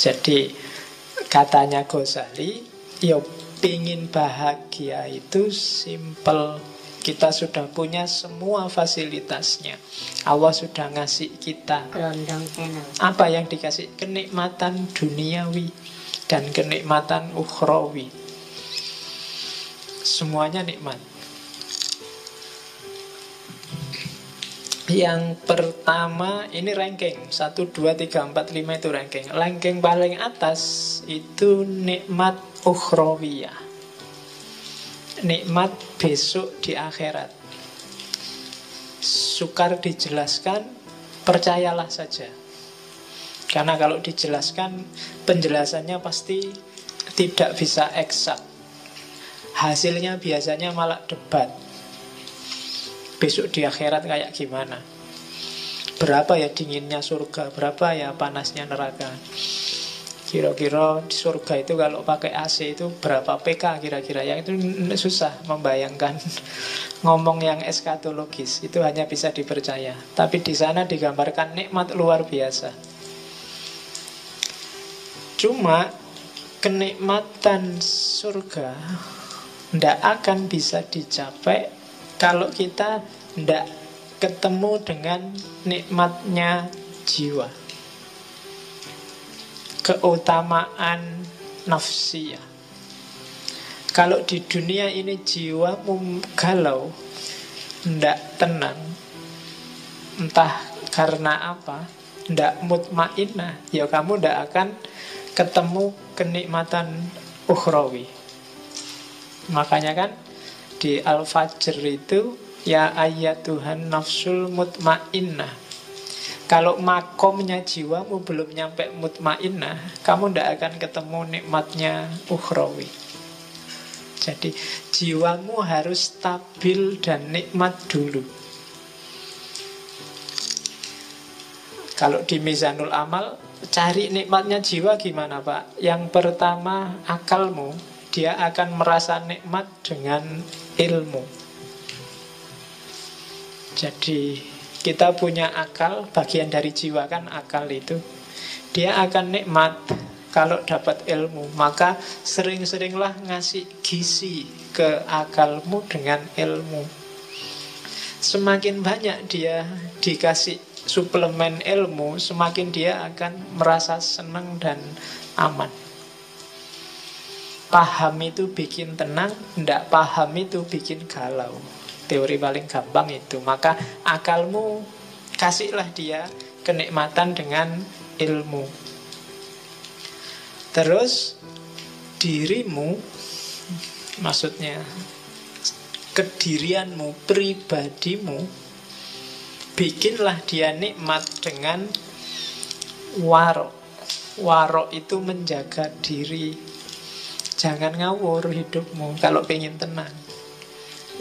Jadi katanya Ghazali, yo pingin bahagia itu simple. Kita sudah punya semua fasilitasnya. Allah sudah ngasih kita. Apa yang dikasih? Kenikmatan duniawi dan kenikmatan ukhrawi. Semuanya nikmat. Yang pertama, ini ranking 1, 2, 3, 4, 5 itu ranking. Ranking paling atas itu nikmat ukhrawiyah, nikmat besok di akhirat. Sukar dijelaskan, percayalah saja. Karena kalau dijelaskan, penjelasannya pasti tidak bisa eksak. Hasilnya biasanya malah debat. Besok di akhirat kayak gimana? Berapa ya dinginnya surga? Berapa ya panasnya neraka? Kira-kira di surga itu kalau pakai AC itu berapa PK kira-kira? Yang itu susah membayangkan. Ngomong yang eskatologis itu hanya bisa dipercaya. Tapi di sana digambarkan nikmat luar biasa. Cuma kenikmatan surga tidak akan bisa dicapai kalau kita tidak ketemu dengan nikmatnya jiwa, keutamaan nafsiyah. Kalau di dunia ini jiwamu galau, tidak tenang, entah karena apa, tidak mutmainnah, ya kamu tidak akan ketemu kenikmatan ukhrawi. Makanya kan di Al-Fajr itu, ya ayyatuhan nafsul mutmainnah. Kalau makomnya jiwamu belum nyampe mutmainnah, kamu tidak akan ketemu nikmatnya ukhrawi. Jadi jiwamu harus stabil dan nikmat dulu. Kalau di Mizanul Amal, cari nikmatnya jiwa gimana Pak? Yang pertama akalmu, dia akan merasa nikmat dengan ilmu. Jadi kita punya akal, bagian dari jiwa kan akal itu. Dia akan nikmat kalau dapat ilmu. Maka sering-seringlah ngasih gizi ke akalmu dengan ilmu. Semakin banyak dia dikasih suplemen ilmu, semakin dia akan merasa senang dan aman. Paham itu bikin tenang, tidak paham itu bikin galau. Teori paling gampang itu. Maka akalmu kasihlah dia kenikmatan dengan ilmu. Terus dirimu, maksudnya kedirianmu, pribadimu, bikinlah dia nikmat dengan warok. Warok itu menjaga diri. Jangan ngawur hidupmu kalau pengen tenang.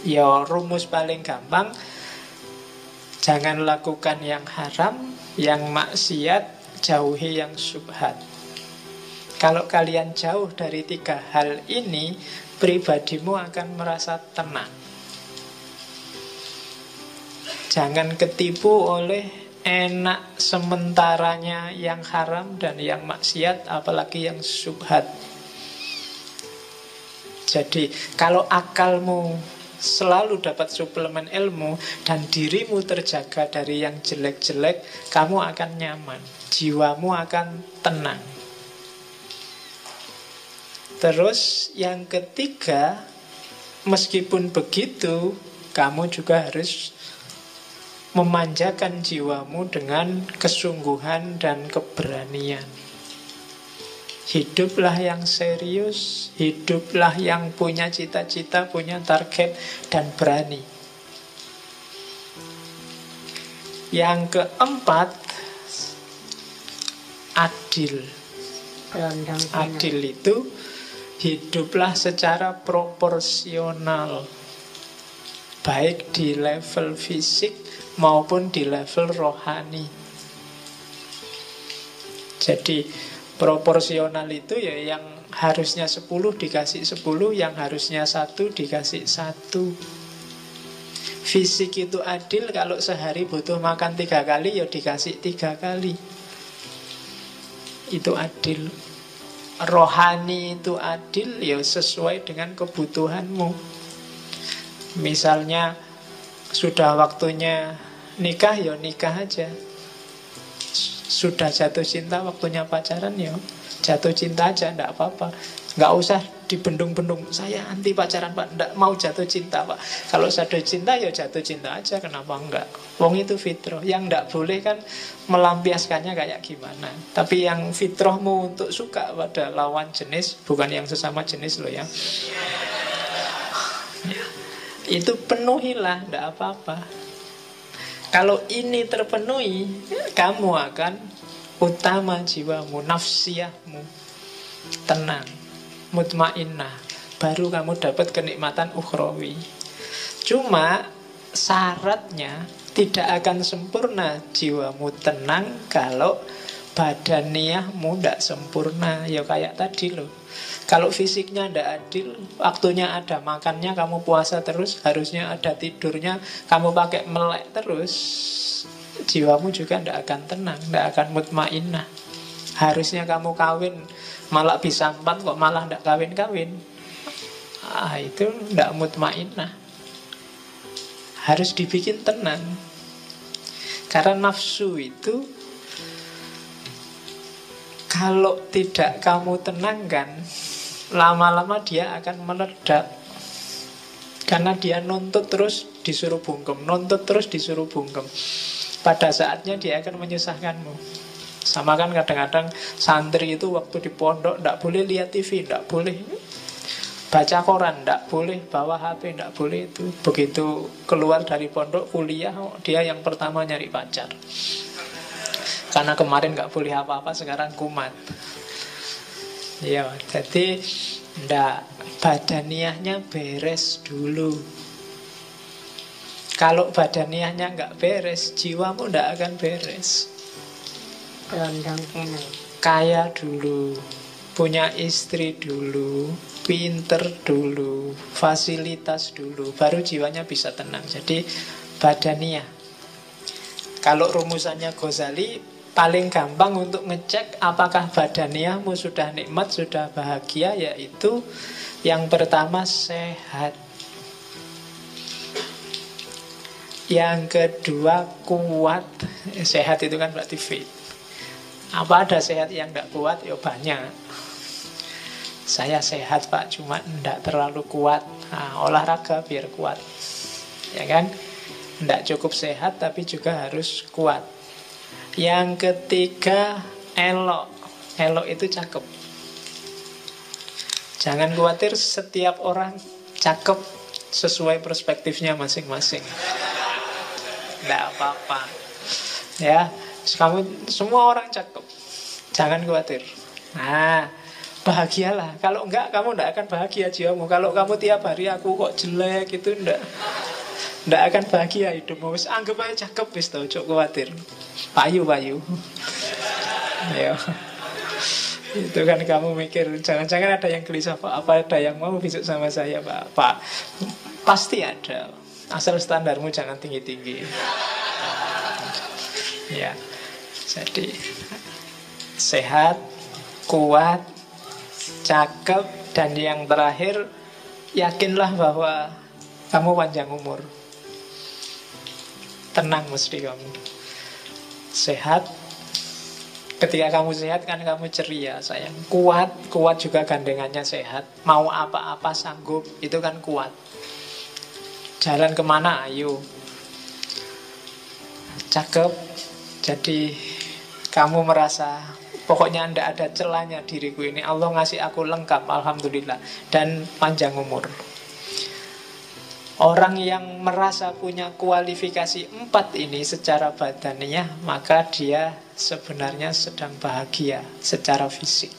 Ya rumus paling gampang, jangan lakukan yang haram, yang maksiat, jauhi yang syubhat. Kalau kalian jauh dari 3 hal ini, pribadimu akan merasa tenang. Jangan ketipu oleh enak sementaranya yang haram dan yang maksiat, apalagi yang syubhat. Jadi kalau akalmu selalu dapat suplemen ilmu dan dirimu terjaga dari yang jelek-jelek, kamu akan nyaman, jiwamu akan tenang. Terus yang ketiga, meskipun begitu, kamu juga harus memanjakan jiwamu dengan kesungguhan dan keberanian. Hiduplah yang serius, hiduplah yang punya cita-cita, punya target, dan berani. Yang keempat, adil. Adil itu hiduplah secara proporsional, baik di level fisik maupun di level rohani. Jadi proporsional itu ya yang harusnya 10 dikasih 10, yang harusnya 1 dikasih 1. Fisik itu adil, kalau sehari butuh makan 3 kali ya dikasih 3 kali. itu adil. Rohani itu adil, ya sesuai dengan kebutuhanmu. Misalnya sudah waktunya nikah, ya nikah aja. Sudah jatuh cinta, waktunya pacaran, ya jatuh cinta aja, enggak apa-apa. Nggak usah dibendung-bendung, saya anti pacaran Pak, nggak mau jatuh cinta Pak. Kalau jatuh cinta ya jatuh cinta aja, kenapa enggak? Wong itu fitrah. Yang nggak boleh kan melampiaskannya kayak gimana. Tapi yang fitrahmu untuk suka pada lawan jenis, bukan yang sesama jenis loh ya. Itu penuhilah, nggak apa-apa. Kalau ini terpenuhi, kamu akan utama jiwamu, nafsiyahmu tenang, mutmainnah, baru kamu dapat kenikmatan ukhrawi. Cuma syaratnya tidak akan sempurna jiwamu tenang kalau badaniyahmu tidak sempurna. Ya kayak tadi loh, kalau fisiknya tidak adil, waktunya ada makannya kamu puasa terus, harusnya ada tidurnya kamu pakai melek terus, jiwamu juga tidak akan tenang, tidak akan mutmainnah. Harusnya kamu kawin malah bisa 4 kok malah tidak kawin-kawin. Itu tidak mutmainnah. Harus dibikin tenang. Karena nafsu itu kalau tidak kamu tenangkan, lama-lama dia akan meledak. Karena dia nuntut terus disuruh bungkem, nuntut terus disuruh bungkem. Pada saatnya dia akan menyusahkanmu. Sama kan kadang-kadang santri itu waktu di pondok tidak boleh lihat TV, tidak boleh baca koran, tidak boleh bawa HP, tidak boleh itu. Begitu keluar dari pondok kuliah, dia yang pertama nyari pacar. Karena kemarin nggak boleh apa-apa, sekarang kumat. Ya, jadi ndak, badaniahnya beres dulu. Kalau badaniahnya nggak beres, jiwamu ndak akan beres. Kaya dulu, punya istri dulu, pinter dulu, fasilitas dulu, baru jiwanya bisa tenang. Jadi badaniah. Kalau rumusannya Ghazali, paling gampang untuk ngecek apakah badaniahmu sudah nikmat, sudah bahagia, yaitu yang pertama sehat, yang kedua kuat. Sehat itu kan berarti fit. Apa ada sehat yang tidak kuat? Ya banyak. Saya sehat Pak, cuma tidak terlalu kuat. Olahraga biar kuat, ya kan? Tidak cukup sehat tapi juga harus kuat. Yang ketiga elok. Elok itu cakep. Jangan khawatir, setiap orang cakep sesuai perspektifnya masing-masing. Tidak apa-apa. Ya, kamu semua orang cakep. Jangan khawatir. Bahagialah. Kalau enggak, kamu tidak akan bahagia jiwamu. Kalau kamu tiap hari aku kok jelek itu enggak akan bahagia hidupmu. Anggap aja cakep wis to, ojo khawatir. Payu. Ya. Itu kan kamu mikir, jangan-jangan ada yang gelisah Pak, apa ada yang mau besok sama saya Pak? Pasti ada. Asal standarmu jangan tinggi-tinggi. Ya. Jadi sehat, kuat, cakep, dan yang terakhir yakinlah bahwa kamu panjang umur. Tenang mesti kamu. Sehat. Ketika kamu sehat kan kamu ceria sayang. Kuat juga gandengannya sehat. Mau apa-apa sanggup, itu kan kuat. Jalan kemana ayo. Cakep. Jadi kamu merasa pokoknya tidak ada celahnya diriku ini. Allah ngasih aku lengkap, alhamdulillah. Dan panjang umur. Orang yang merasa punya kualifikasi 4 ini secara badaniah, maka dia sebenarnya sedang bahagia secara fisik.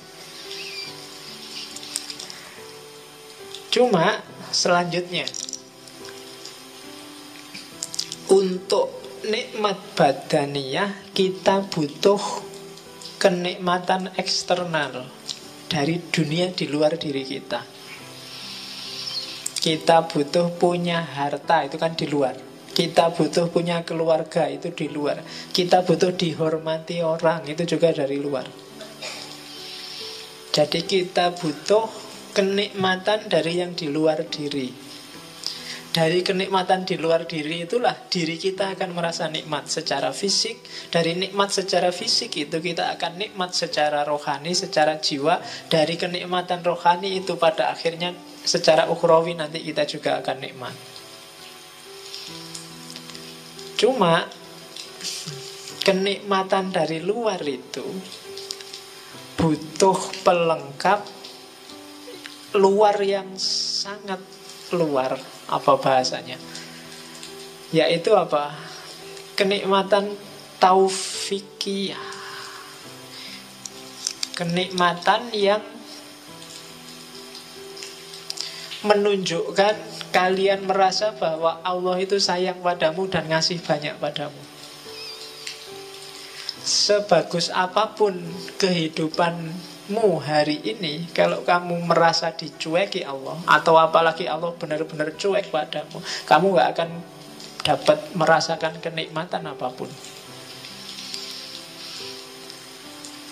Cuma selanjutnya, untuk nikmat badaniah kita butuh kenikmatan eksternal dari dunia di luar diri kita. Kita butuh punya harta, itu kan di luar. Kita butuh punya keluarga, itu di luar. Kita butuh dihormati orang, itu juga dari luar. Jadi kita butuh kenikmatan dari yang di luar diri. Dari kenikmatan di luar diri itulah diri kita akan merasa nikmat secara fisik. Dari nikmat secara fisik itu kita akan nikmat secara rohani, secara jiwa. Dari kenikmatan rohani itu pada akhirnya secara ukhrawi nanti kita juga akan nikmat. Cuma kenikmatan dari luar itu butuh pelengkap luar yang sangat luar. Apa bahasanya? Yaitu apa? Kenikmatan taufikiyah. Kenikmatan yang menunjukkan kalian merasa bahwa Allah itu sayang padamu dan ngasih banyak padamu. Sebagus apapun kehidupanmu hari ini, kalau kamu merasa dicueki Allah, atau apalagi Allah benar-benar cuek padamu, kamu gak akan dapat merasakan kenikmatan apapun.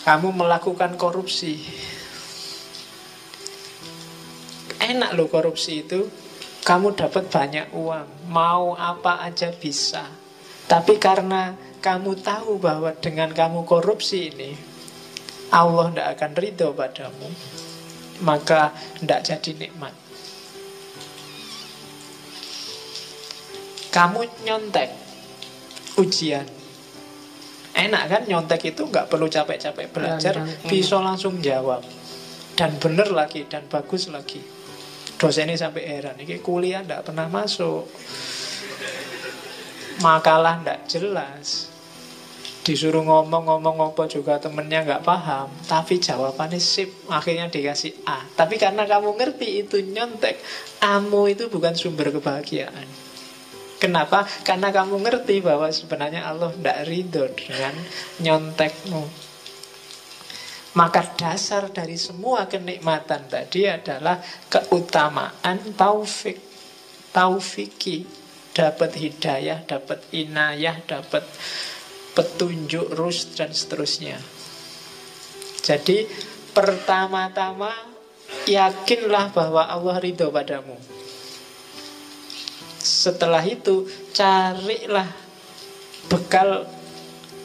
Kamu melakukan korupsi, enak loh korupsi itu. Kamu dapat banyak uang, mau apa aja bisa. Tapi karena kamu tahu bahwa dengan kamu korupsi ini Allah tidak akan ridho padamu, maka tidak jadi nikmat. Kamu nyontek ujian, enak kan? Nyontek itu nggak perlu capek-capek belajar, bisa langsung jawab. Dan bener lagi, dan bagus lagi. Dosennya sampai heran, ini kuliah tidak pernah masuk, makalah tidak jelas, disuruh ngomong apa juga temennya nggak paham, tapi jawabannya sip, akhirnya dikasih A. Tapi karena kamu ngerti itu nyontek, A-mu itu bukan sumber kebahagiaan. Kenapa? Karena kamu ngerti bahwa sebenarnya Allah tidak ridho dengan nyontekmu. Maka dasar dari semua kenikmatan tadi adalah keutamaan taufiki. Dapat hidayah, dapat inayah, dapat petunjuk, rusd, dan seterusnya. Jadi pertama-tama yakinlah bahwa Allah ridho padamu. Setelah itu carilah bekal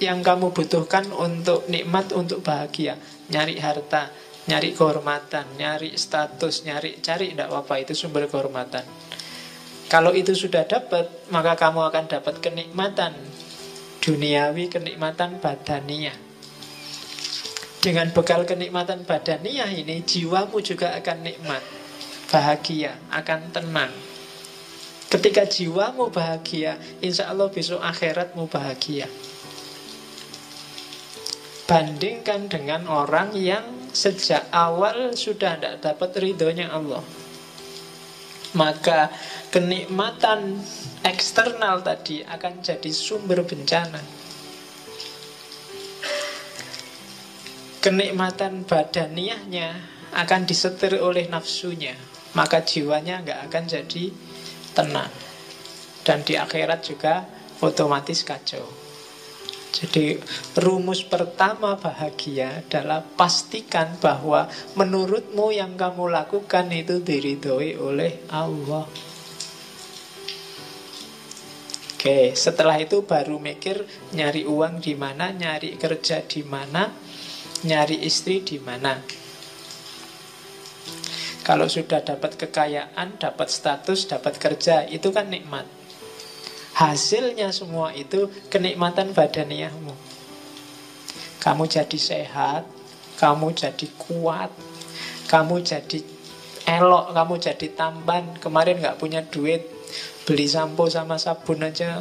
yang kamu butuhkan untuk nikmat, untuk bahagia. Nyari harta, nyari kehormatan, nyari status, cari tidak apa-apa, itu sumber kehormatan. Kalau itu sudah dapat, maka kamu akan dapat kenikmatan duniawi, kenikmatan badaniyah. Dengan bekal kenikmatan badaniyah ini, jiwamu juga akan nikmat, bahagia, akan tenang. Ketika jiwamu bahagia, insya Allah besok akhiratmu bahagia. Bandingkan dengan orang yang sejak awal sudah tidak dapat ridhonya Allah, maka kenikmatan eksternal tadi akan jadi sumber bencana. Kenikmatan badaniyahnya akan disetir oleh nafsunya, maka jiwanya nggak akan jadi tenang. Dan di akhirat juga otomatis kacau. Jadi rumus pertama bahagia adalah pastikan bahwa menurutmu yang kamu lakukan itu diridhoi oleh Allah. Oke, setelah itu baru mikir nyari uang di mana, nyari kerja di mana, nyari istri di mana. Kalau sudah dapat kekayaan, dapat status, dapat kerja, itu kan nikmat. Hasilnya semua itu kenikmatan badaniyahmu. Kamu jadi sehat, kamu jadi kuat, kamu jadi elok, kamu jadi tampan. Kemarin gak punya duit, beli sampo sama sabun aja.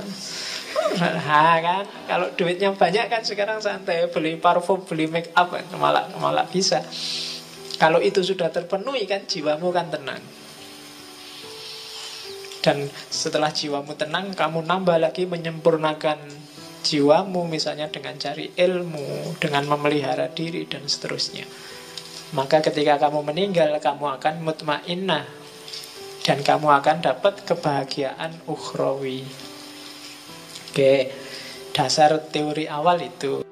Nah kan, kalau duitnya banyak kan sekarang santai, beli parfum, beli make up, malah bisa. Kalau itu sudah terpenuhi kan jiwamu kan tenang. Dan setelah jiwamu tenang, kamu nambah lagi menyempurnakan jiwamu, misalnya dengan cari ilmu, dengan memelihara diri, dan seterusnya. Maka ketika kamu meninggal, kamu akan mutmainnah, dan kamu akan dapat kebahagiaan ukhrawi. Oke, dasar teori awal itu.